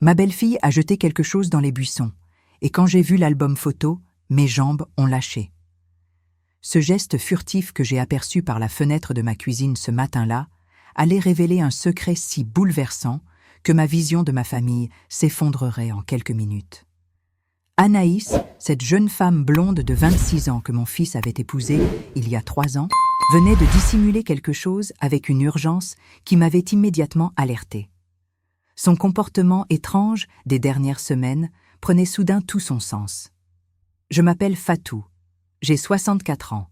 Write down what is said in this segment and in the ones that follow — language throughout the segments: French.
Ma belle-fille a jeté quelque chose dans les buissons, et quand j'ai vu l'album photo, mes jambes ont lâché. Ce geste furtif que j'ai aperçu par la fenêtre de ma cuisine ce matin-là allait révéler un secret si bouleversant que ma vision de ma famille s'effondrerait en quelques minutes. Anaïs, cette jeune femme blonde de 26 ans que mon fils avait épousée il y a 3 ans, venait de dissimuler quelque chose avec une urgence qui m'avait immédiatement alertée. Son comportement étrange des dernières semaines prenait soudain tout son sens. Je m'appelle Fatou, j'ai 64 ans,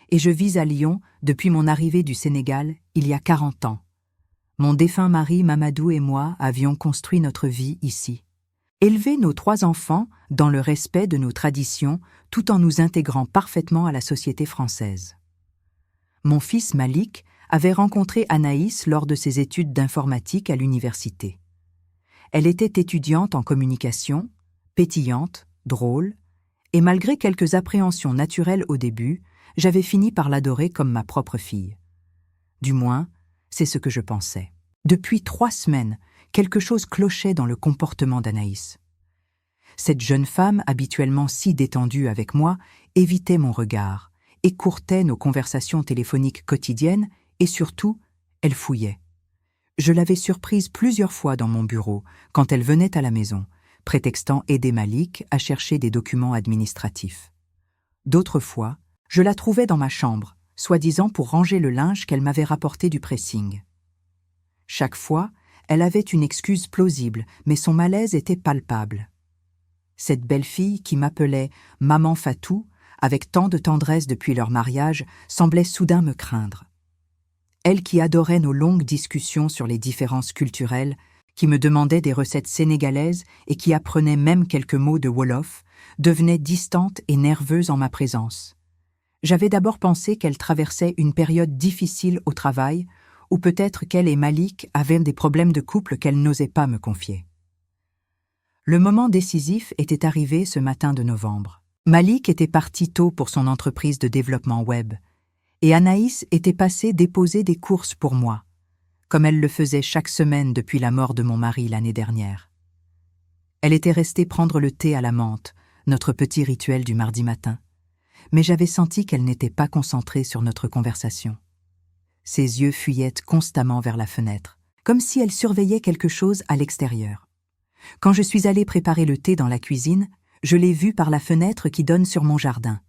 et je vis à Lyon depuis mon arrivée du Sénégal il y a 40 ans. Mon défunt mari Mamadou et moi avions construit notre vie ici. Élever nos 3 enfants dans le respect de nos traditions tout en nous intégrant parfaitement à la société française. Mon fils Malik avait rencontré Anaïs lors de ses études d'informatique à l'université. Elle était étudiante en communication, pétillante, drôle, et malgré quelques appréhensions naturelles au début, j'avais fini par l'adorer comme ma propre fille. Du moins, c'est ce que je pensais. Depuis 3 semaines, quelque chose clochait dans le comportement d'Anaïs. Cette jeune femme, habituellement si détendue avec moi, évitait mon regard, écourtait nos conversations téléphoniques quotidiennes et surtout, elle fouillait. Je l'avais surprise plusieurs fois dans mon bureau quand elle venait à la maison, prétextant aider Malik à chercher des documents administratifs. D'autres fois, je la trouvais dans ma chambre, soi-disant pour ranger le linge qu'elle m'avait rapporté du pressing. Chaque fois, elle avait une excuse plausible, mais son malaise était palpable. Cette belle-fille qui m'appelait « Maman Fatou » avec tant de tendresse depuis leur mariage semblait soudain me craindre. Elle qui adorait nos longues discussions sur les différences culturelles, qui me demandait des recettes sénégalaises et qui apprenait même quelques mots de Wolof, devenait distante et nerveuse en ma présence. J'avais d'abord pensé qu'elle traversait une période difficile au travail, ou peut-être qu'elle et Malik avaient des problèmes de couple qu'elle n'osait pas me confier. Le moment décisif était arrivé ce matin de novembre. Malik était parti tôt pour son entreprise de développement web, et Anaïs était passée déposer des courses pour moi, comme elle le faisait chaque semaine depuis la mort de mon mari l'année dernière. Elle était restée prendre le thé à la menthe, notre petit rituel du mardi matin, mais j'avais senti qu'elle n'était pas concentrée sur notre conversation. Ses yeux fuyaient constamment vers la fenêtre, comme si elle surveillait quelque chose à l'extérieur. Quand je suis allée préparer le thé dans la cuisine, je l'ai vue par la fenêtre qui donne sur mon jardin.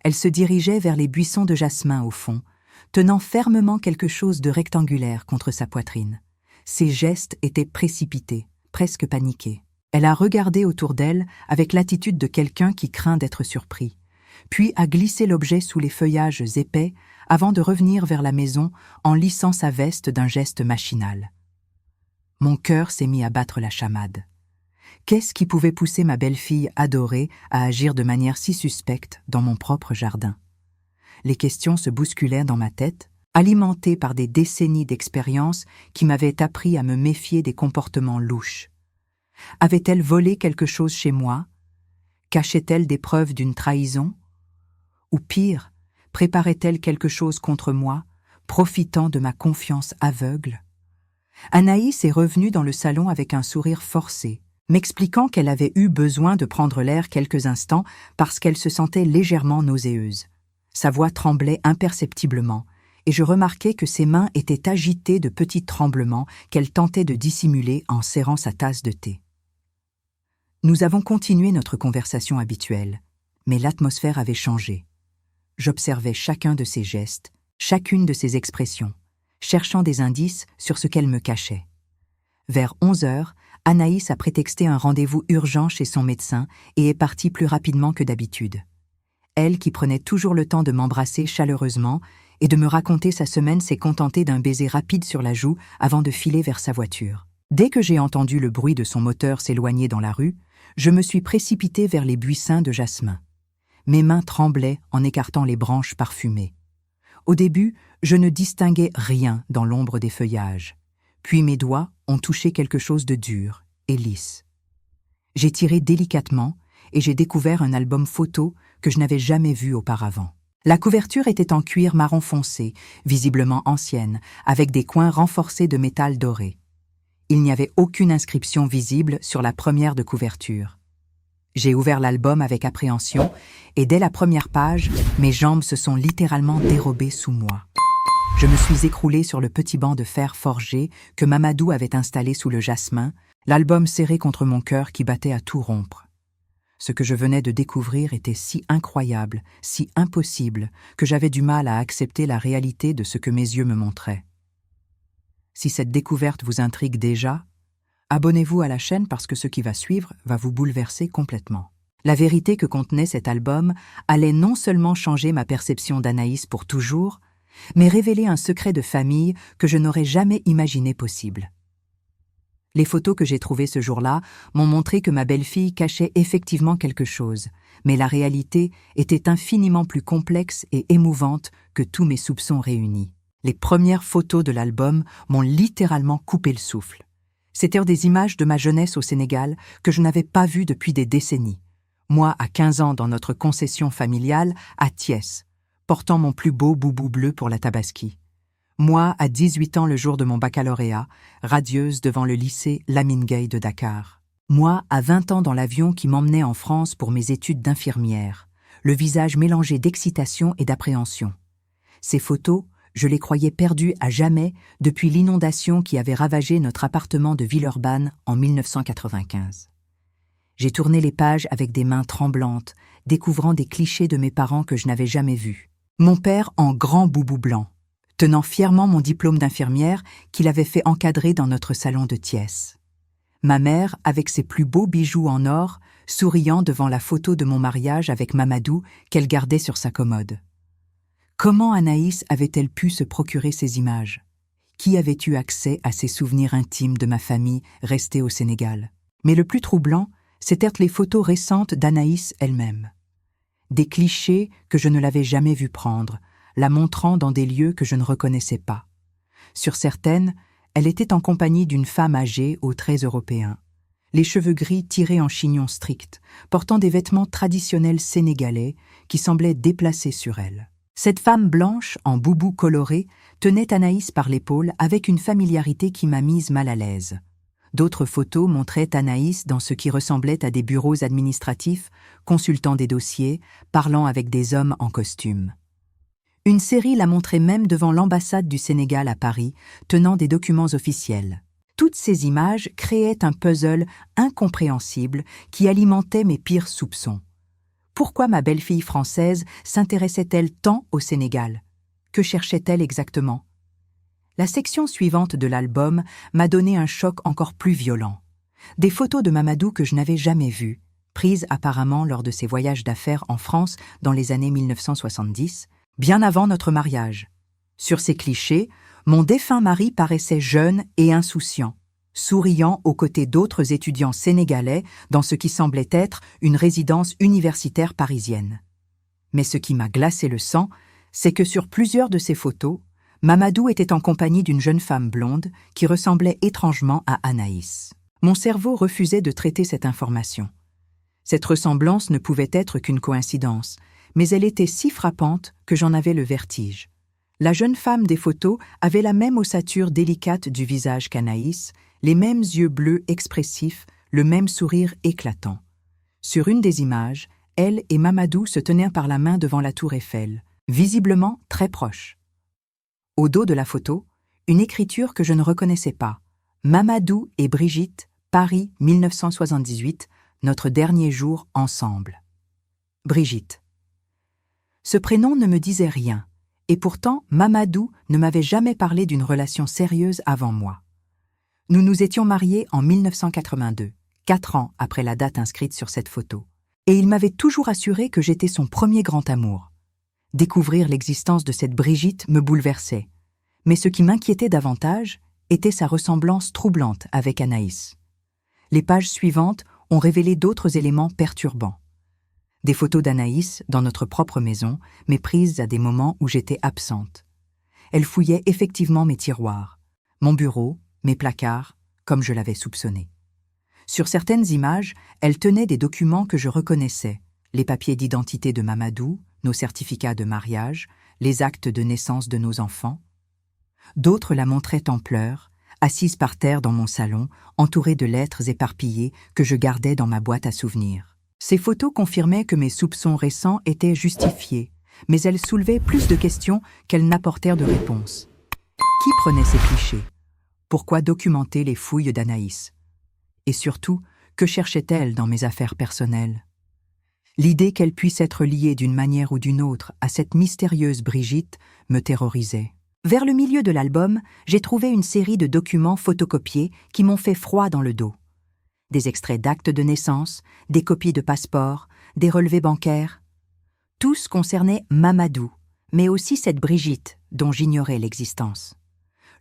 Elle se dirigeait vers les buissons de jasmin au fond, tenant fermement quelque chose de rectangulaire contre sa poitrine. Ses gestes étaient précipités, presque paniqués. Elle a regardé autour d'elle avec l'attitude de quelqu'un qui craint d'être surpris, puis a glissé l'objet sous les feuillages épais avant de revenir vers la maison en lissant sa veste d'un geste machinal. Mon cœur s'est mis à battre la chamade. Qu'est-ce qui pouvait pousser ma belle-fille adorée à agir de manière si suspecte dans mon propre jardin? Les questions se bousculaient dans ma tête, alimentées par des décennies d'expérience qui m'avaient appris à me méfier des comportements louches. Avait-elle volé quelque chose chez moi? Cachait-elle des preuves d'une trahison? Ou pire, préparait-elle quelque chose contre moi, profitant de ma confiance aveugle? Anaïs est revenue dans le salon avec un sourire forcé, m'expliquant qu'elle avait eu besoin de prendre l'air quelques instants parce qu'elle se sentait légèrement nauséeuse. Sa voix tremblait imperceptiblement, et je remarquai que ses mains étaient agitées de petits tremblements qu'elle tentait de dissimuler en serrant sa tasse de thé. Nous avons continué notre conversation habituelle, mais l'atmosphère avait changé. J'observais chacun de ses gestes, chacune de ses expressions, cherchant des indices sur ce qu'elle me cachait. Vers 11 heures, Anaïs a prétexté un rendez-vous urgent chez son médecin et est partie plus rapidement que d'habitude. Elle, qui prenait toujours le temps de m'embrasser chaleureusement et de me raconter sa semaine, s'est contentée d'un baiser rapide sur la joue avant de filer vers sa voiture. Dès que j'ai entendu le bruit de son moteur s'éloigner dans la rue, je me suis précipitée vers les buissons de jasmin. Mes mains tremblaient en écartant les branches parfumées. Au début, je ne distinguais rien dans l'ombre des feuillages. Puis mes doigts ont touché quelque chose de dur et lisse. J'ai tiré délicatement et j'ai découvert un album photo que je n'avais jamais vu auparavant. La couverture était en cuir marron foncé, visiblement ancienne, avec des coins renforcés de métal doré. il n'y avait aucune inscription visible sur la première de couverture. J'ai ouvert l'album avec appréhension et dès la première page, mes jambes se sont littéralement dérobées sous moi. Je me suis écroulée sur le petit banc de fer forgé que Mamadou avait installé sous le jasmin, l'album serré contre mon cœur qui battait à tout rompre. Ce que je venais de découvrir était si incroyable, si impossible, que j'avais du mal à accepter la réalité de ce que mes yeux me montraient. Si cette découverte vous intrigue déjà, abonnez-vous à la chaîne parce que ce qui va suivre va vous bouleverser complètement. La vérité que contenait cet album allait non seulement changer ma perception d'Anaïs pour toujours, mais révéler un secret de famille que je n'aurais jamais imaginé possible. Les photos que j'ai trouvées ce jour-là m'ont montré que ma belle-fille cachait effectivement quelque chose, mais la réalité était infiniment plus complexe et émouvante que tous mes soupçons réunis. Les premières photos de l'album m'ont littéralement coupé le souffle. C'étaient des images de ma jeunesse au Sénégal que je n'avais pas vues depuis des décennies. Moi, à 15 ans dans notre concession familiale, à Thiès, portant mon plus beau boubou bleu pour la Tabaski. Moi, à 18 ans le jour de mon baccalauréat, radieuse devant le lycée Lamine Gueye de Dakar. Moi, à 20 ans dans l'avion qui m'emmenait en France pour mes études d'infirmière, le visage mélangé d'excitation et d'appréhension. Ces photos, je les croyais perdues à jamais depuis l'inondation qui avait ravagé notre appartement de Villeurbanne en 1995. J'ai tourné les pages avec des mains tremblantes, découvrant des clichés de mes parents que je n'avais jamais vus. Mon père en grand boubou blanc, tenant fièrement mon diplôme d'infirmière qu'il avait fait encadrer dans notre salon de Thiès. Ma mère, avec ses plus beaux bijoux en or, souriant devant la photo de mon mariage avec Mamadou qu'elle gardait sur sa commode. Comment Anaïs avait-elle pu se procurer ces images? Qui avait eu accès à ces souvenirs intimes de ma famille restée au Sénégal? Mais le plus troublant, c'étaient les photos récentes d'Anaïs elle-même. Des clichés que je ne l'avais jamais vue prendre, la montrant dans des lieux que je ne reconnaissais pas. Sur certaines, elle était en compagnie d'une femme âgée aux traits européens, les cheveux gris tirés en chignon strict, portant des vêtements traditionnels sénégalais qui semblaient déplacés sur elle. Cette femme blanche, en boubou coloré, tenait Anaïs par l'épaule avec une familiarité qui m'a mise mal à l'aise. D'autres photos montraient Anaïs dans ce qui ressemblait à des bureaux administratifs, consultant des dossiers, parlant avec des hommes en costume. Une série la montrait même devant l'ambassade du Sénégal à Paris, tenant des documents officiels. Toutes ces images créaient un puzzle incompréhensible qui alimentait mes pires soupçons. Pourquoi ma belle-fille française s'intéressait-elle tant au Sénégal? Que cherchait-elle exactement? La section suivante de l'album m'a donné un choc encore plus violent. Des photos de Mamadou que je n'avais jamais vues, prises apparemment lors de ses voyages d'affaires en France dans les années 1970, bien avant notre mariage. Sur ces clichés, mon défunt mari paraissait jeune et insouciant, souriant aux côtés d'autres étudiants sénégalais dans ce qui semblait être une résidence universitaire parisienne. Mais ce qui m'a glacé le sang, c'est que sur plusieurs de ces photos, Mamadou était en compagnie d'une jeune femme blonde qui ressemblait étrangement à Anaïs. Mon cerveau refusait de traiter cette information. Cette ressemblance ne pouvait être qu'une coïncidence, mais elle était si frappante que j'en avais le vertige. La jeune femme des photos avait la même ossature délicate du visage qu'Anaïs, les mêmes yeux bleus expressifs, le même sourire éclatant. Sur une des images, elle et Mamadou se tenaient par la main devant la tour Eiffel, visiblement très proches. Au dos de la photo, une écriture que je ne reconnaissais pas. Mamadou et Brigitte, Paris 1978, notre dernier jour ensemble. Brigitte. Ce prénom ne me disait rien, et pourtant Mamadou ne m'avait jamais parlé d'une relation sérieuse avant moi. Nous nous étions mariés en 1982, 4 ans après la date inscrite sur cette photo, et il m'avait toujours assuré que j'étais son premier grand amour. Découvrir l'existence de cette Brigitte me bouleversait, mais ce qui m'inquiétait davantage était sa ressemblance troublante avec Anaïs. Les pages suivantes ont révélé d'autres éléments perturbants. Des photos d'Anaïs dans notre propre maison, mais prises à des moments où j'étais absente. Elle fouillait effectivement mes tiroirs, mon bureau, mes placards, comme je l'avais soupçonné. Sur certaines images, elle tenait des documents que je reconnaissais, les papiers d'identité de Mamadou, nos certificats de mariage, les actes de naissance de nos enfants. D'autres la montraient en pleurs, assise par terre dans mon salon, entourée de lettres éparpillées que je gardais dans ma boîte à souvenirs. Ces photos confirmaient que mes soupçons récents étaient justifiés, mais elles soulevaient plus de questions qu'elles n'apportèrent de réponses. Qui prenait ces clichés? Pourquoi documenter les fouilles d'Anaïs? Et surtout, que cherchait-elle dans mes affaires personnelles? L'idée qu'elle puisse être liée d'une manière ou d'une autre à cette mystérieuse Brigitte me terrorisait. Vers le milieu de l'album, j'ai trouvé une série de documents photocopiés qui m'ont fait froid dans le dos. Des extraits d'actes de naissance, des copies de passeports, des relevés bancaires. Tous concernaient Mamadou, mais aussi cette Brigitte dont j'ignorais l'existence.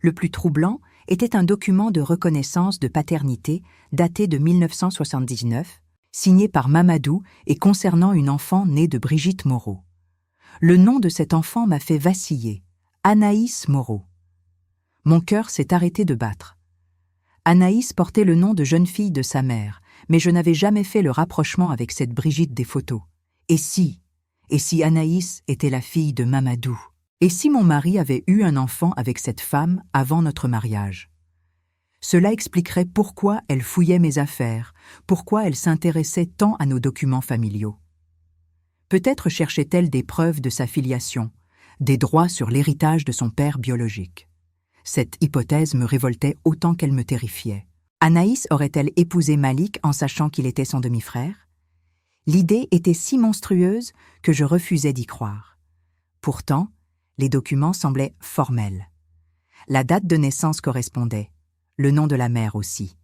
Le plus troublant était un document de reconnaissance de paternité daté de 1979, signé par Mamadou et concernant une enfant née de Brigitte Moreau. Le nom de cet enfant m'a fait vaciller, Anaïs Moreau. Mon cœur s'est arrêté de battre. Anaïs portait le nom de jeune fille de sa mère, mais je n'avais jamais fait le rapprochement avec cette Brigitte des photos. Et si Anaïs était la fille de Mamadou? Et si mon mari avait eu un enfant avec cette femme avant notre mariage? Cela expliquerait pourquoi elle fouillait mes affaires, pourquoi elle s'intéressait tant à nos documents familiaux. Peut-être cherchait-elle des preuves de sa filiation, des droits sur l'héritage de son père biologique. Cette hypothèse me révoltait autant qu'elle me terrifiait. Anaïs aurait-elle épousé Malik en sachant qu'il était son demi-frère? L'idée était si monstrueuse que je refusais d'y croire. Pourtant, les documents semblaient formels. La date de naissance correspondait, le nom de la mère aussi.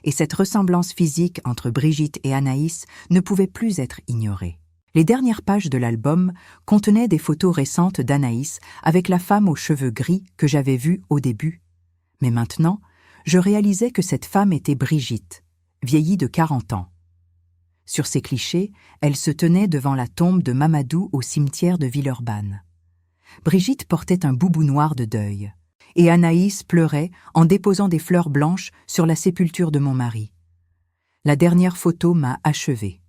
Et cette ressemblance physique entre Brigitte et Anaïs ne pouvait plus être ignorée. Les dernières pages de l'album contenaient des photos récentes d'Anaïs avec la femme aux cheveux gris que j'avais vue au début. Mais maintenant, je réalisais que cette femme était Brigitte, vieillie de 40 ans. Sur ces clichés, elle se tenait devant la tombe de Mamadou au cimetière de Villeurbanne. Brigitte portait un boubou noir de deuil, et Anaïs pleurait en déposant des fleurs blanches sur la sépulture de mon mari. La dernière photo m'a achevée.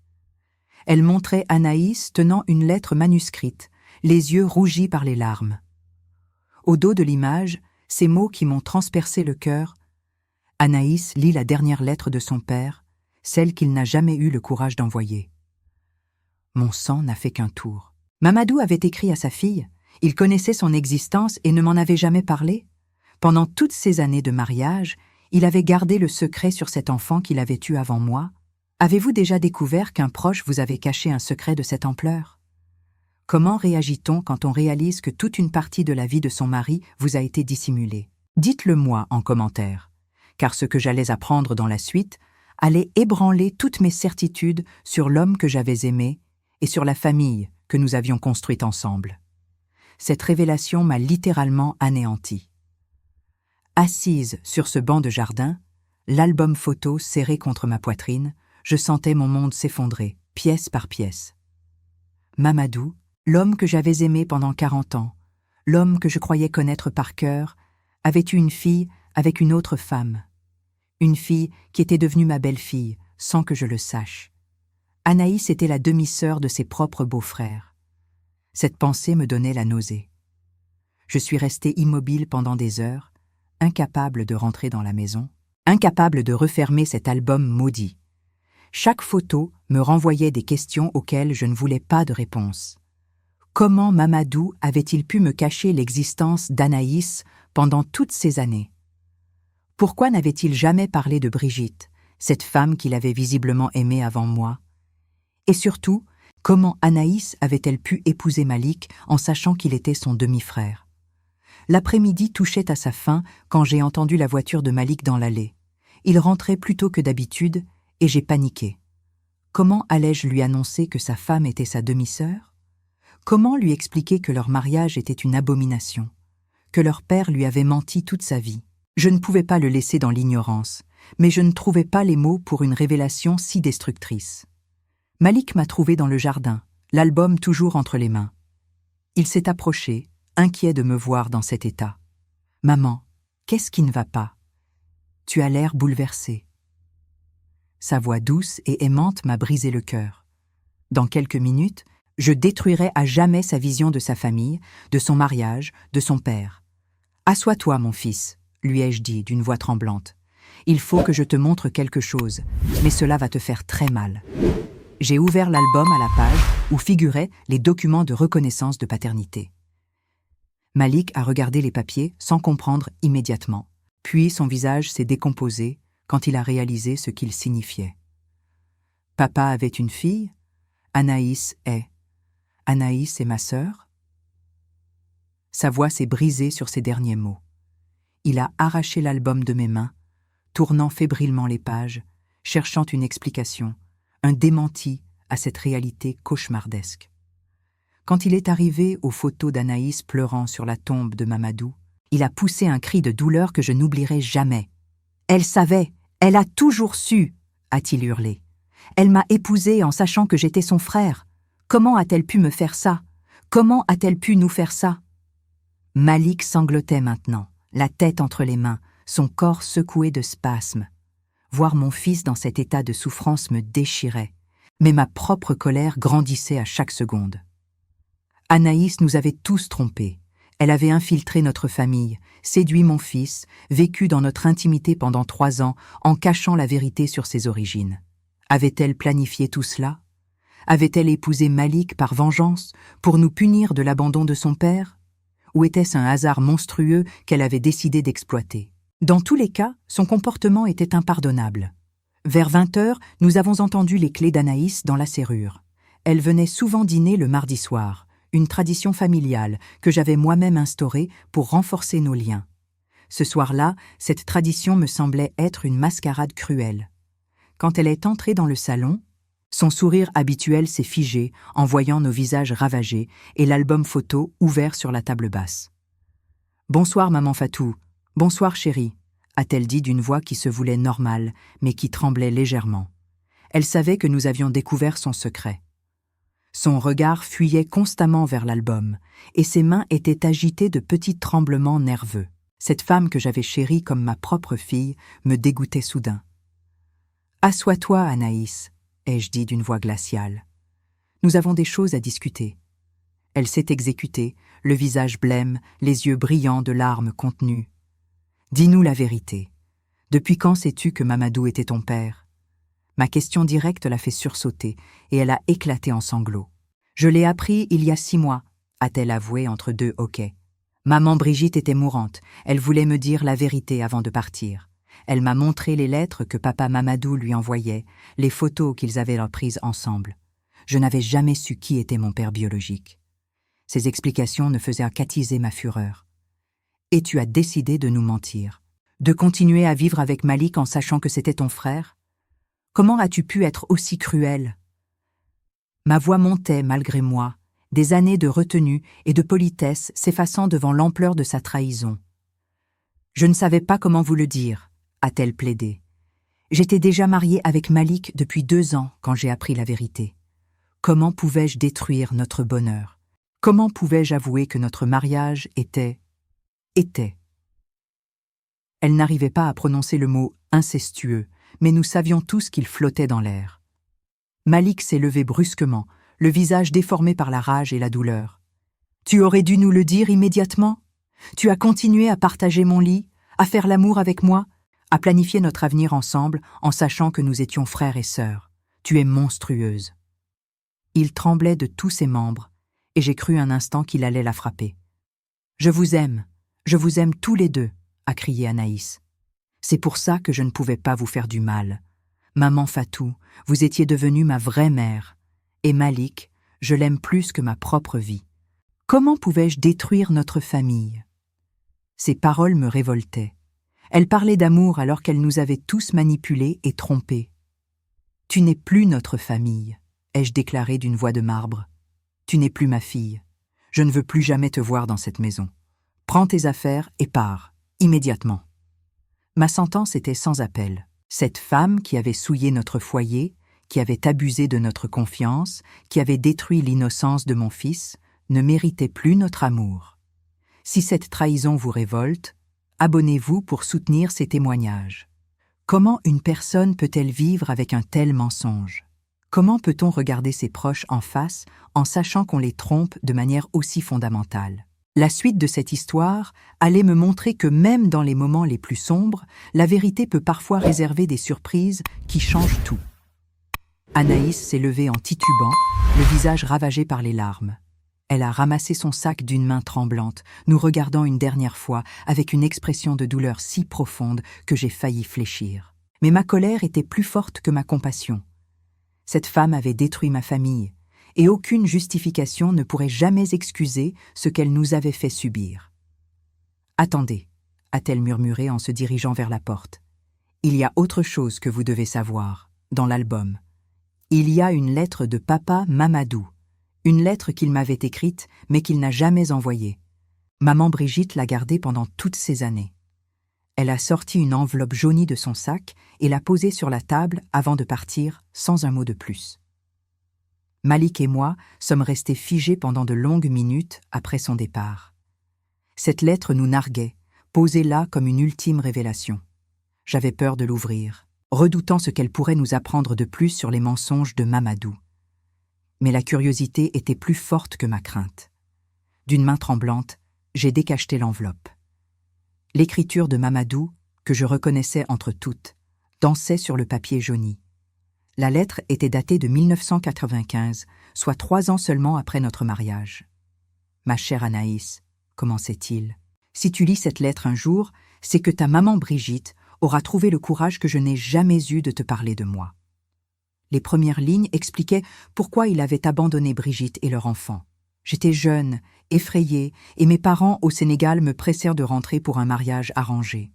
Elle montrait Anaïs tenant une lettre manuscrite, les yeux rougis par les larmes. Au dos de l'image, ces mots qui m'ont transpercé le cœur. Anaïs lit la dernière lettre de son père, celle qu'il n'a jamais eu le courage d'envoyer. Mon sang n'a fait qu'un tour. Mamadou avait écrit à sa fille, il connaissait son existence et ne m'en avait jamais parlé. Pendant toutes ces années de mariage, il avait gardé le secret sur cet enfant qu'il avait eu avant moi. Avez-vous déjà découvert qu'un proche vous avait caché un secret de cette ampleur? Comment réagit-on quand on réalise que toute une partie de la vie de son mari vous a été dissimulée? Dites-le moi en commentaire, car ce que j'allais apprendre dans la suite allait ébranler toutes mes certitudes sur l'homme que j'avais aimé et sur la famille que nous avions construite ensemble. Cette révélation m'a littéralement anéanti. Assise sur ce banc de jardin, l'album photo serré contre ma poitrine, je sentais mon monde s'effondrer, pièce par pièce. Mamadou, l'homme que j'avais aimé pendant 40 ans, l'homme que je croyais connaître par cœur, avait eu une fille avec une autre femme. Une fille qui était devenue ma belle-fille, sans que je le sache. Anaïs était la demi-sœur de ses propres beaux-frères. Cette pensée me donnait la nausée. Je suis restée immobile pendant des heures, incapable de rentrer dans la maison, incapable de refermer cet album maudit. Chaque photo me renvoyait des questions auxquelles je ne voulais pas de réponse. Comment Mamadou avait-il pu me cacher l'existence d'Anaïs pendant toutes ces années? Pourquoi n'avait-il jamais parlé de Brigitte, cette femme qu'il avait visiblement aimée avant moi? Et surtout, comment Anaïs avait-elle pu épouser Malik en sachant qu'il était son demi-frère? L'après-midi touchait à sa fin quand j'ai entendu la voiture de Malik dans l'allée. Il rentrait plus tôt que d'habitude et j'ai paniqué. Comment allais-je lui annoncer que sa femme était sa demi-sœur? Comment lui expliquer que leur mariage était une abomination, que leur père lui avait menti toute sa vie? Je ne pouvais pas le laisser dans l'ignorance, mais je ne trouvais pas les mots pour une révélation si destructrice. Malik m'a trouvé dans le jardin, l'album toujours entre les mains. Il s'est approché, inquiet de me voir dans cet état. « Maman, qu'est-ce qui ne va pas? Tu as l'air bouleversée. » Sa voix douce et aimante m'a brisé le cœur. Dans quelques minutes, je détruirais à jamais sa vision de sa famille, de son mariage, de son père. « Assois-toi, mon fils, lui ai-je dit d'une voix tremblante. Il faut que je te montre quelque chose, mais cela va te faire très mal. J'ai ouvert l'album à la page où figuraient les documents de reconnaissance de paternité. Malik a regardé les papiers sans comprendre immédiatement. Puis son visage s'est décomposé quand il a réalisé ce qu'ils signifiaient. Papa avait une fille, Anaïs est. Anaïs est ma sœur? Sa voix s'est brisée sur ces derniers mots. Il a arraché l'album de mes mains, tournant fébrilement les pages, cherchant une explication, un démenti à cette réalité cauchemardesque. Quand il est arrivé aux photos d'Anaïs pleurant sur la tombe de Mamadou, il a poussé un cri de douleur que je n'oublierai jamais. « Elle savait, elle a toujours su !» a-t-il hurlé. « Elle m'a épousé en sachant que j'étais son frère. Comment a-t-elle pu me faire ça? Comment a-t-elle pu nous faire ça ?» Malik sanglotait maintenant, la tête entre les mains, son corps secoué de spasmes. Voir mon fils dans cet état de souffrance me déchirait, mais ma propre colère grandissait à chaque seconde. Anaïs nous avait tous trompés. Elle avait infiltré notre famille, séduit mon fils, vécu dans notre intimité pendant 3 ans en cachant la vérité sur ses origines. Avait-elle planifié tout cela? Avait-elle épousé Malik par vengeance, pour nous punir de l'abandon de son père? Ou était-ce un hasard monstrueux qu'elle avait décidé d'exploiter? Dans tous les cas, son comportement était impardonnable. Vers 20h, nous avons entendu les clés d'Anaïs dans la serrure. Elle venait souvent dîner le mardi soir, une tradition familiale que j'avais moi-même instaurée pour renforcer nos liens. Ce soir-là, cette tradition me semblait être une mascarade cruelle. Quand elle est entrée dans le salon, son sourire habituel s'est figé en voyant nos visages ravagés et l'album photo ouvert sur la table basse. « Bonsoir, maman Fatou. Bonsoir, chérie », a-t-elle dit d'une voix qui se voulait normale, mais qui tremblait légèrement. Elle savait que nous avions découvert son secret. Son regard fuyait constamment vers l'album, et ses mains étaient agitées de petits tremblements nerveux. Cette femme que j'avais chérie comme ma propre fille me dégoûtait soudain. « Assois-toi, Anaïs », ai-je dit d'une voix glaciale. « Nous avons des choses à discuter. » Elle s'est exécutée, le visage blême, les yeux brillants de larmes contenues. « Dis-nous la vérité. Depuis quand sais-tu que Mamadou était ton père ?» Ma question directe l'a fait sursauter, et elle a éclaté en sanglots. « Je l'ai appris il y a 6 mois, a-t-elle avoué entre 2 hoquets. Maman Brigitte était mourante, elle voulait me dire la vérité avant de partir. Elle m'a montré les lettres que papa Mamadou lui envoyait, les photos qu'ils avaient prises ensemble. Je n'avais jamais su qui était mon père biologique. Ces explications ne faisaient qu'attiser ma fureur. Et tu as décidé de nous mentir, de continuer à vivre avec Malik en sachant que c'était ton frère? Comment as-tu pu être aussi cruel? » Ma voix montait malgré moi, des années de retenue et de politesse s'effaçant devant l'ampleur de sa trahison. « Je ne savais pas comment vous le dire, » a-t-elle plaidé. « J'étais déjà mariée avec Malik depuis 2 ans quand j'ai appris la vérité. Comment pouvais-je détruire notre bonheur? Comment pouvais-je avouer que notre mariage était... Elle n'arrivait pas à prononcer le mot « incestueux », mais nous savions tous qu'il flottait dans l'air. Malik s'est levé brusquement, le visage déformé par la rage et la douleur. « Tu aurais dû nous le dire immédiatement? Tu as continué à partager mon lit, à faire l'amour avec moi, à planifier notre avenir ensemble en sachant que nous étions frères et sœurs. Tu es monstrueuse. » Il tremblait de tous ses membres, et j'ai cru un instant qu'il allait la frapper. « Je vous aime tous les deux, » a crié Anaïs. « C'est pour ça que je ne pouvais pas vous faire du mal. Maman Fatou, vous étiez devenue ma vraie mère. Et Malik, je l'aime plus que ma propre vie. Comment pouvais-je détruire notre famille ?» Ces paroles me révoltaient. Elle parlait d'amour alors qu'elle nous avait tous manipulés et trompés. « Tu n'es plus notre famille, » ai-je déclaré d'une voix de marbre. « Tu n'es plus ma fille. Je ne veux plus jamais te voir dans cette maison. Prends tes affaires et pars, immédiatement. » Ma sentence était sans appel. Cette femme qui avait souillé notre foyer, qui avait abusé de notre confiance, qui avait détruit l'innocence de mon fils, ne méritait plus notre amour. Si cette trahison vous révolte, abonnez-vous pour soutenir ces témoignages. Comment une personne peut-elle vivre avec un tel mensonge? Comment peut-on regarder ses proches en face en sachant qu'on les trompe de manière aussi fondamentale? La suite de cette histoire allait me montrer que même dans les moments les plus sombres, la vérité peut parfois réserver des surprises qui changent tout. Anaïs s'est levée en titubant, le visage ravagé par les larmes. Elle a ramassé son sac d'une main tremblante, nous regardant une dernière fois avec une expression de douleur si profonde que j'ai failli fléchir. Mais ma colère était plus forte que ma compassion. Cette femme avait détruit ma famille, et aucune justification ne pourrait jamais excuser ce qu'elle nous avait fait subir. « Attendez », a-t-elle murmuré en se dirigeant vers la porte. « Il y a autre chose que vous devez savoir, dans l'album. Il y a une lettre de papa Mamadou, une lettre qu'il m'avait écrite mais qu'il n'a jamais envoyée. Maman Brigitte l'a gardée pendant toutes ces années. Elle a sorti une enveloppe jaunie de son sac et l'a posée sur la table avant de partir sans un mot de plus. Malik et moi sommes restés figés pendant de longues minutes après son départ. Cette lettre nous narguait, posée là comme une ultime révélation. J'avais peur de l'ouvrir, redoutant ce qu'elle pourrait nous apprendre de plus sur les mensonges de Mamadou. Mais la curiosité était plus forte que ma crainte. D'une main tremblante, j'ai décacheté l'enveloppe. L'écriture de Mamadou, que je reconnaissais entre toutes, dansait sur le papier jauni. La lettre était datée de 1995, soit 3 ans seulement après notre mariage. « Ma chère Anaïs, commençait-il, si tu lis cette lettre un jour, c'est que ta maman Brigitte aura trouvé le courage que je n'ai jamais eu de te parler de moi. » Les premières lignes expliquaient pourquoi il avait abandonné Brigitte et leur enfant. J'étais jeune, effrayée, et mes parents au Sénégal me pressèrent de rentrer pour un mariage arrangé.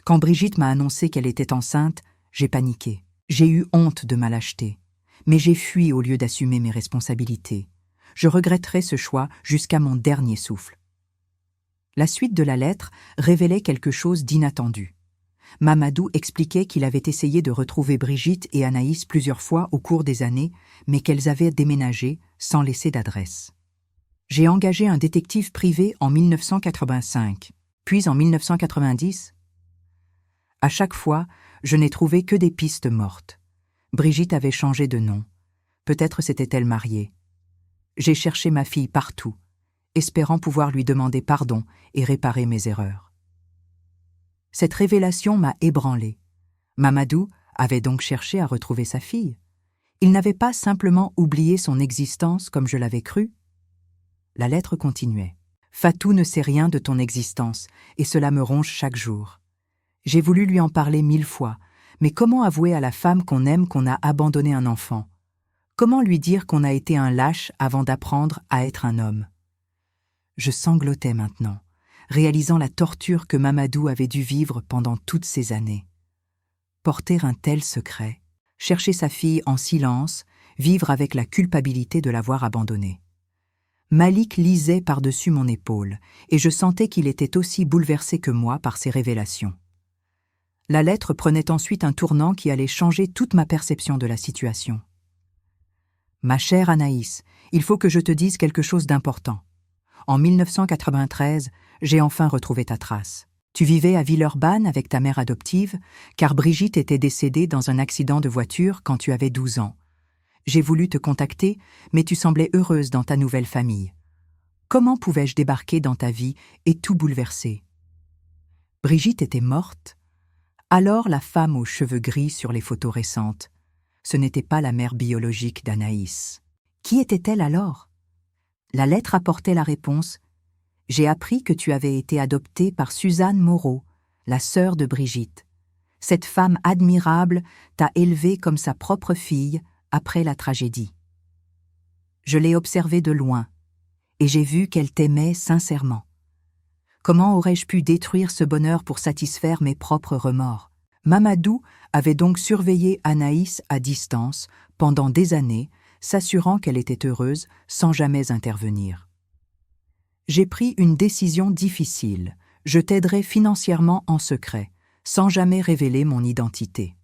Quand Brigitte m'a annoncé qu'elle était enceinte, j'ai paniqué. J'ai eu honte de ma lâcheté, mais j'ai fui au lieu d'assumer mes responsabilités. Je regretterai ce choix jusqu'à mon dernier souffle. La suite de la lettre révélait quelque chose d'inattendu. Mamadou expliquait qu'il avait essayé de retrouver Brigitte et Anaïs plusieurs fois au cours des années, mais qu'elles avaient déménagé sans laisser d'adresse. J'ai engagé un détective privé en 1985, puis en 1990. À chaque fois, je n'ai trouvé que des pistes mortes. Brigitte avait changé de nom. Peut-être s'était-elle mariée. J'ai cherché ma fille partout, espérant pouvoir lui demander pardon et réparer mes erreurs. Cette révélation m'a ébranlée. Mamadou avait donc cherché à retrouver sa fille. Il n'avait pas simplement oublié son existence comme je l'avais cru. La lettre continuait. « Fatou ne sait rien de ton existence, et cela me ronge chaque jour. J'ai voulu lui en parler 1000 fois, mais comment avouer à la femme qu'on aime qu'on a abandonné un enfant? Comment lui dire qu'on a été un lâche avant d'apprendre à être un homme? » Je sanglotais maintenant, réalisant la torture que Mamadou avait dû vivre pendant toutes ces années. Porter un tel secret, chercher sa fille en silence, vivre avec la culpabilité de l'avoir abandonnée. Malik lisait par-dessus mon épaule, et je sentais qu'il était aussi bouleversé que moi par ces révélations. La lettre prenait ensuite un tournant qui allait changer toute ma perception de la situation. « Ma chère Anaïs, il faut que je te dise quelque chose d'important. En 1993, j'ai enfin retrouvé ta trace. Tu vivais à Villeurbanne avec ta mère adoptive, car Brigitte était décédée dans un accident de voiture quand tu avais 12 ans. J'ai voulu te contacter, mais tu semblais heureuse dans ta nouvelle famille. Comment pouvais-je débarquer dans ta vie et tout bouleverser? Brigitte était morte. Alors la femme aux cheveux gris sur les photos récentes, ce n'était pas la mère biologique d'Anaïs. Qui était-elle alors? La lettre apportait la réponse. J'ai appris que tu avais été adoptée par Suzanne Moreau, la sœur de Brigitte. Cette femme admirable t'a élevée comme sa propre fille après la tragédie. Je l'ai observée de loin, et j'ai vu qu'elle t'aimait sincèrement. Comment aurais-je pu détruire ce bonheur pour satisfaire mes propres remords? Mamadou avait donc surveillé Anaïs à distance pendant des années, s'assurant qu'elle était heureuse sans jamais intervenir. J'ai pris une décision difficile. Je t'aiderai financièrement en secret, sans jamais révéler mon identité.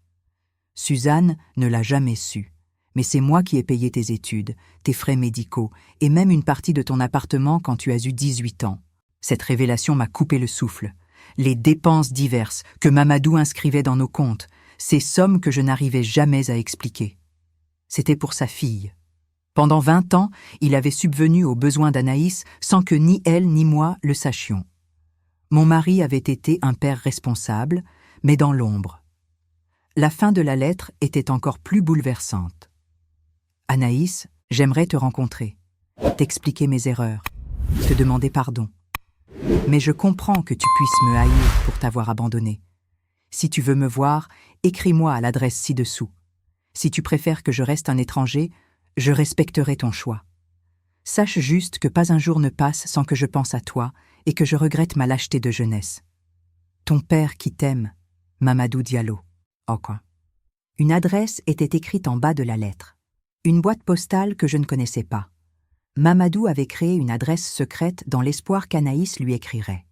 Suzanne ne l'a jamais su, mais c'est moi qui ai payé tes études, tes frais médicaux et même une partie de ton appartement quand tu as eu 18 ans. Cette révélation m'a coupé le souffle. Les dépenses diverses que Mamadou inscrivait dans nos comptes, ces sommes que je n'arrivais jamais à expliquer. C'était pour sa fille. Pendant 20 ans, il avait subvenu aux besoins d'Anaïs sans que ni elle ni moi le sachions. Mon mari avait été un père responsable, mais dans l'ombre. La fin de la lettre était encore plus bouleversante. « Anaïs, j'aimerais te rencontrer, t'expliquer mes erreurs, te demander pardon. Mais je comprends que tu puisses me haïr pour t'avoir abandonné. Si tu veux me voir, écris-moi à l'adresse ci-dessous. Si tu préfères que je reste un étranger, je respecterai ton choix. Sache juste que pas un jour ne passe sans que je pense à toi et que je regrette ma lâcheté de jeunesse. Ton père qui t'aime, Mamadou Diallo. » Encore. Une adresse était écrite en bas de la lettre. Une boîte postale que je ne connaissais pas. Mamadou avait créé une adresse secrète dans l'espoir qu'Anaïs lui écrirait.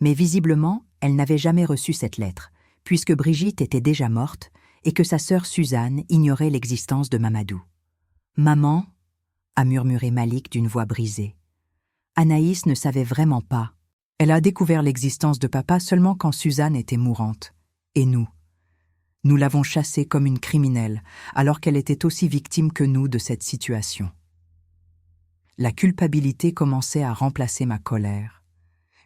Mais visiblement, elle n'avait jamais reçu cette lettre, puisque Brigitte était déjà morte et que sa sœur Suzanne ignorait l'existence de Mamadou. « Maman » a murmuré Malik d'une voix brisée. Anaïs ne savait vraiment pas. Elle a découvert l'existence de papa seulement quand Suzanne était mourante. Et nous l'avons chassée comme une criminelle, alors qu'elle était aussi victime que nous de cette situation. La culpabilité commençait à remplacer ma colère.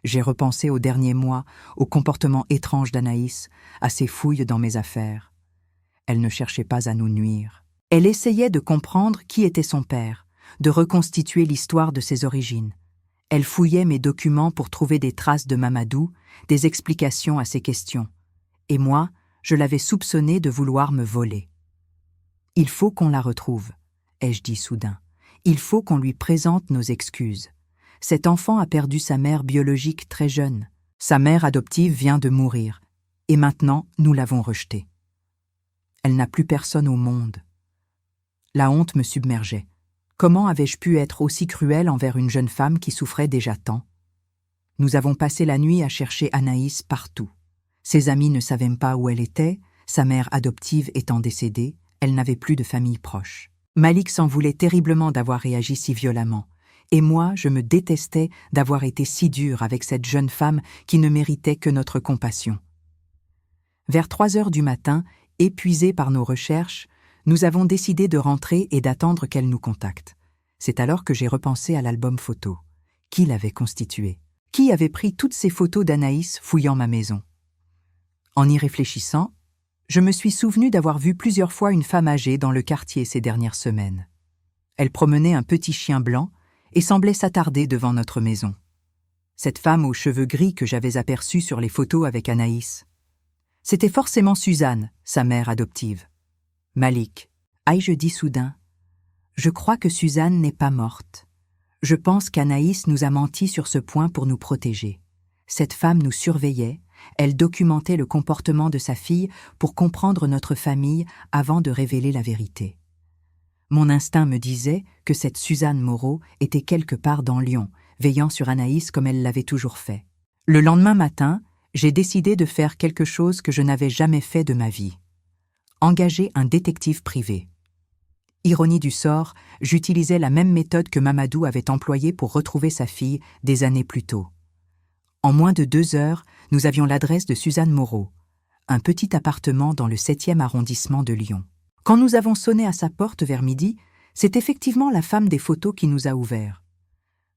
J'ai repensé aux derniers mois, au comportement étrange d'Anaïs, à ses fouilles dans mes affaires. Elle ne cherchait pas à nous nuire. Elle essayait de comprendre qui était son père, de reconstituer l'histoire de ses origines. Elle fouillait mes documents pour trouver des traces de Mamadou, des explications à ses questions. Et moi, je l'avais soupçonnée de vouloir me voler. « Il faut qu'on la retrouve », ai-je dit soudain. « Il faut qu'on lui présente nos excuses. Cet enfant a perdu sa mère biologique très jeune. Sa mère adoptive vient de mourir. Et maintenant, nous l'avons rejetée. Elle n'a plus personne au monde. » La honte me submergeait. Comment avais-je pu être aussi cruelle envers une jeune femme qui souffrait déjà tant? Nous avons passé la nuit à chercher Anaïs partout. Ses amis ne savaient pas où elle était, sa mère adoptive étant décédée, elle n'avait plus de famille proche. Malik s'en voulait terriblement d'avoir réagi si violemment, et moi, je me détestais d'avoir été si dure avec cette jeune femme qui ne méritait que notre compassion. Vers 3 heures du matin, épuisés par nos recherches, nous avons décidé de rentrer et d'attendre qu'elle nous contacte. C'est alors que j'ai repensé à l'album photo. Qui l'avait constitué? Qui avait pris toutes ces photos d'Anaïs fouillant ma maison? En y réfléchissant, je me suis souvenu d'avoir vu plusieurs fois une femme âgée dans le quartier ces dernières semaines. Elle promenait un petit chien blanc et semblait s'attarder devant notre maison. Cette femme aux cheveux gris que j'avais aperçue sur les photos avec Anaïs. C'était forcément Suzanne, sa mère adoptive. Malik, ai-je dit soudain, je crois que Suzanne n'est pas morte. Je pense qu'Anaïs nous a menti sur ce point pour nous protéger. Cette femme nous surveillait, elle documentait le comportement de sa fille pour comprendre notre famille avant de révéler la vérité. Mon instinct me disait que cette Suzanne Moreau était quelque part dans Lyon, veillant sur Anaïs comme elle l'avait toujours fait. Le lendemain matin, j'ai décidé de faire quelque chose que je n'avais jamais fait de ma vie. Engager un détective privé. Ironie du sort, j'utilisais la même méthode que Mamadou avait employée pour retrouver sa fille des années plus tôt. En moins de 2 heures, nous avions l'adresse de Suzanne Moreau, un petit appartement dans le 7e arrondissement de Lyon. Quand nous avons sonné à sa porte vers midi, c'est effectivement la femme des photos qui nous a ouvert.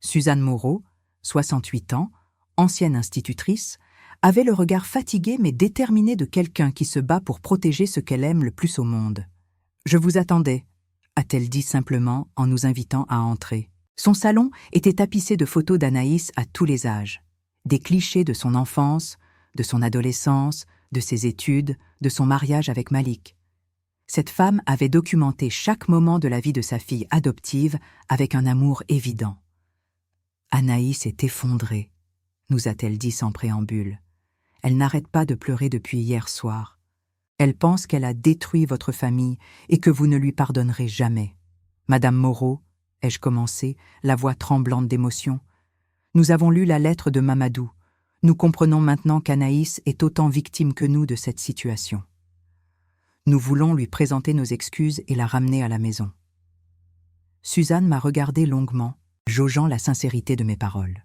Suzanne Moreau, 68 ans, ancienne institutrice, avait le regard fatigué mais déterminé de quelqu'un qui se bat pour protéger ce qu'elle aime le plus au monde. « Je vous attendais », a-t-elle dit simplement en nous invitant à entrer. Son salon était tapissé de photos d'Anaïs à tous les âges. Des clichés de son enfance, de son adolescence, de ses études, de son mariage avec Malik. Cette femme avait documenté chaque moment de la vie de sa fille adoptive avec un amour évident. « Anaïs est effondrée », nous a-t-elle dit sans préambule. « Elle n'arrête pas de pleurer depuis hier soir. Elle pense qu'elle a détruit votre famille et que vous ne lui pardonnerez jamais. Madame Moreau, ai-je commencé, la voix tremblante d'émotion. Nous avons lu la lettre de Mamadou. Nous comprenons maintenant qu'Anaïs est autant victime que nous de cette situation. Nous voulons lui présenter nos excuses et la ramener à la maison. » Suzanne m'a regardé longuement, jaugeant la sincérité de mes paroles.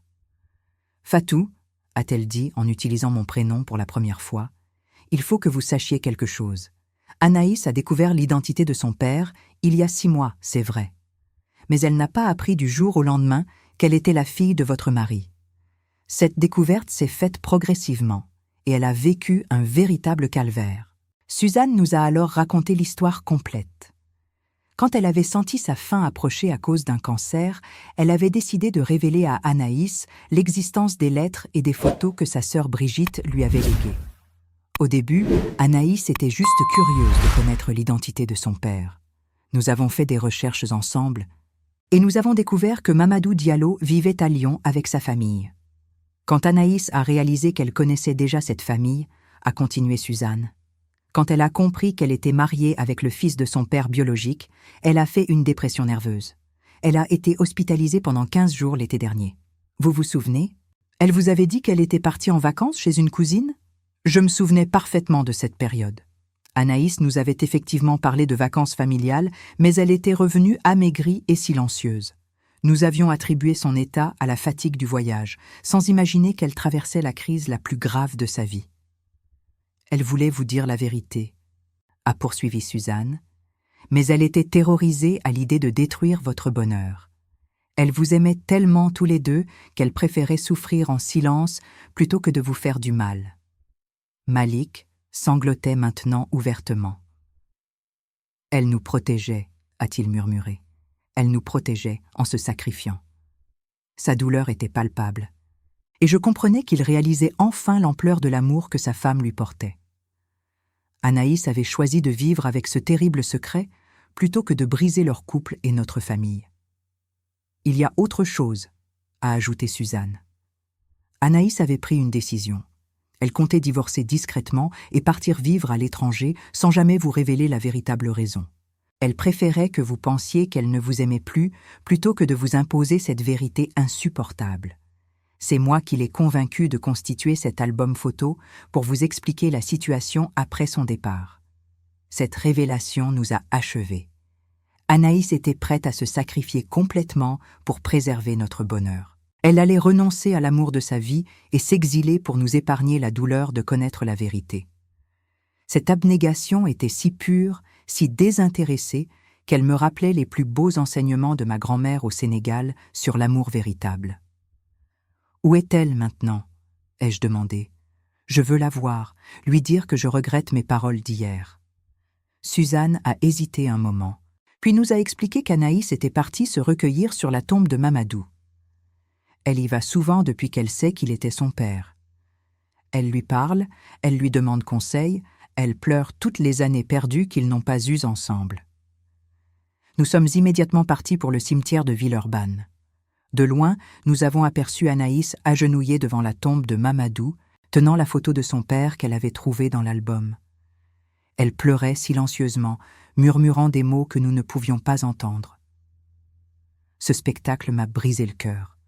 « Fatou, » a-t-elle dit en utilisant mon prénom pour la première fois, « il faut que vous sachiez quelque chose. Anaïs a découvert l'identité de son père il y a 6 mois, c'est vrai. mais elle n'a pas appris du jour au lendemain qu'elle était la fille de votre mari. Cette découverte s'est faite progressivement, et elle a vécu un véritable calvaire. Suzanne nous a alors raconté l'histoire complète. Quand elle avait senti sa fin approcher à cause d'un cancer, elle avait décidé de révéler à Anaïs l'existence des lettres et des photos que sa sœur Brigitte lui avait léguées. Au début, Anaïs était juste curieuse de connaître l'identité de son père. Nous avons fait des recherches ensemble et nous avons découvert que Mamadou Diallo vivait à Lyon avec sa famille. Quand Anaïs a réalisé qu'elle connaissait déjà cette famille, a continué Suzanne, quand elle a compris qu'elle était mariée avec le fils de son père biologique, elle a fait une dépression nerveuse. Elle a été hospitalisée pendant 15 jours l'été dernier. Vous vous souvenez? Elle vous avait dit qu'elle était partie en vacances chez une cousine? Je me souvenais parfaitement de cette période. Anaïs nous avait effectivement parlé de vacances familiales, mais elle était revenue amaigrie et silencieuse. Nous avions attribué son état à la fatigue du voyage, sans imaginer qu'elle traversait la crise la plus grave de sa vie. Elle voulait vous dire la vérité, a poursuivi Suzanne, mais elle était terrorisée à l'idée de détruire votre bonheur. Elle vous aimait tellement tous les deux qu'elle préférait souffrir en silence plutôt que de vous faire du mal. Malik sanglotait maintenant ouvertement. « Elle nous protégeait », a-t-il murmuré. « Elle nous protégeait en se sacrifiant. » Sa douleur était palpable. Et je comprenais qu'il réalisait enfin l'ampleur de l'amour que sa femme lui portait. Anaïs avait choisi de vivre avec ce terrible secret plutôt que de briser leur couple et notre famille. « Il y a autre chose », a ajouté Suzanne. Anaïs avait pris une décision. Elle comptait divorcer discrètement et partir vivre à l'étranger sans jamais vous révéler la véritable raison. Elle préférait que vous pensiez qu'elle ne vous aimait plus plutôt que de vous imposer cette vérité insupportable. C'est moi qui l'ai convaincue de constituer cet album photo pour vous expliquer la situation après son départ. Cette révélation nous a achevés. Anaïs était prête à se sacrifier complètement pour préserver notre bonheur. Elle allait renoncer à l'amour de sa vie et s'exiler pour nous épargner la douleur de connaître la vérité. Cette abnégation était si pure, si désintéressée, qu'elle me rappelait les plus beaux enseignements de ma grand-mère au Sénégal sur l'amour véritable. « Où est-elle maintenant ?» ai-je demandé. « Je veux la voir, lui dire que je regrette mes paroles d'hier. » Suzanne a hésité un moment, puis nous a expliqué qu'Anaïs était partie se recueillir sur la tombe de Mamadou. Elle y va souvent depuis qu'elle sait qu'il était son père. Elle lui parle, elle lui demande conseil, elle pleure toutes les années perdues qu'ils n'ont pas eues ensemble. Nous sommes immédiatement partis pour le cimetière de Villeurbanne. De loin, nous avons aperçu Anaïs agenouillée devant la tombe de Mamadou, tenant la photo de son père qu'elle avait trouvée dans l'album. Elle pleurait silencieusement, murmurant des mots que nous ne pouvions pas entendre. Ce spectacle m'a brisé le cœur.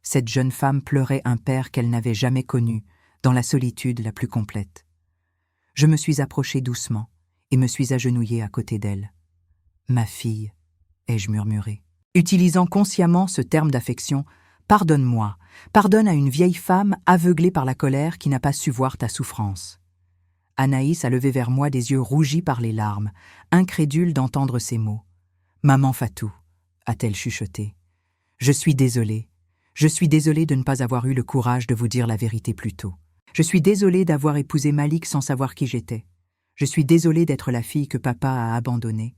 Cette jeune femme pleurait un père qu'elle n'avait jamais connu, dans la solitude la plus complète. Je me suis approché doucement et me suis agenouillé à côté d'elle. « Ma fille », ai-je murmuré. Utilisant consciemment ce terme d'affection, « Pardonne-moi, pardonne à une vieille femme aveuglée par la colère qui n'a pas su voir ta souffrance. » Anaïs a levé vers moi des yeux rougis par les larmes, incrédule d'entendre ces mots. « Maman Fatou », a-t-elle chuchoté. « Je suis désolée. Je suis désolée de ne pas avoir eu le courage de vous dire la vérité plus tôt. Je suis désolée d'avoir épousé Malik sans savoir qui j'étais. Je suis désolée d'être la fille que papa a abandonnée. »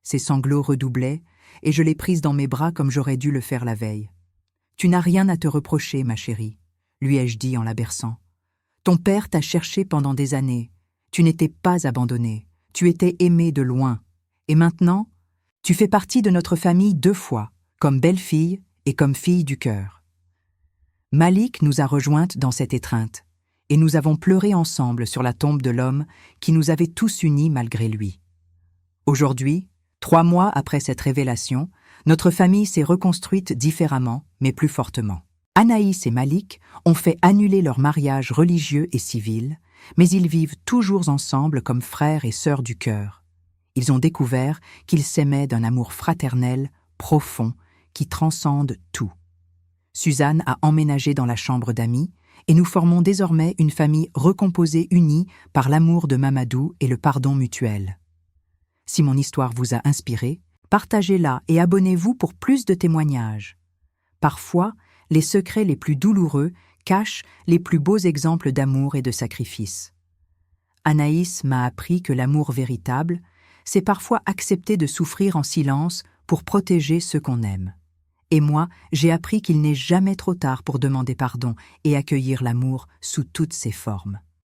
Ses sanglots redoublaient, et je l'ai prise dans mes bras comme j'aurais dû le faire la veille. « Tu n'as rien à te reprocher, ma chérie, » lui ai-je dit en la berçant. « Ton père t'a cherché pendant des années. Tu n'étais pas abandonnée. Tu étais aimée de loin. Et maintenant, tu fais partie de notre famille 2 fois, comme belle-fille et comme fille du cœur. » Malik nous a rejointes dans cette étreinte, et nous avons pleuré ensemble sur la tombe de l'homme qui nous avait tous unis malgré lui. Aujourd'hui, 3 mois après cette révélation, notre famille s'est reconstruite différemment, mais plus fortement. Anaïs et Malik ont fait annuler leur mariage religieux et civil, mais ils vivent toujours ensemble comme frères et sœurs du cœur. Ils ont découvert qu'ils s'aimaient d'un amour fraternel, profond, qui transcende tout. Suzanne a emménagé dans la chambre d'amis, et nous formons désormais une famille recomposée unie par l'amour de Mamadou et le pardon mutuel. Si mon histoire vous a inspiré, Partagez-la et abonnez-vous pour plus de témoignages. Parfois, les secrets les plus douloureux cachent les plus beaux exemples d'amour et de sacrifice. Anaïs m'a appris que l'amour véritable, c'est parfois accepter de souffrir en silence pour protéger ceux qu'on aime. Et moi, j'ai appris qu'il n'est jamais trop tard pour demander pardon et accueillir l'amour sous toutes ses formes.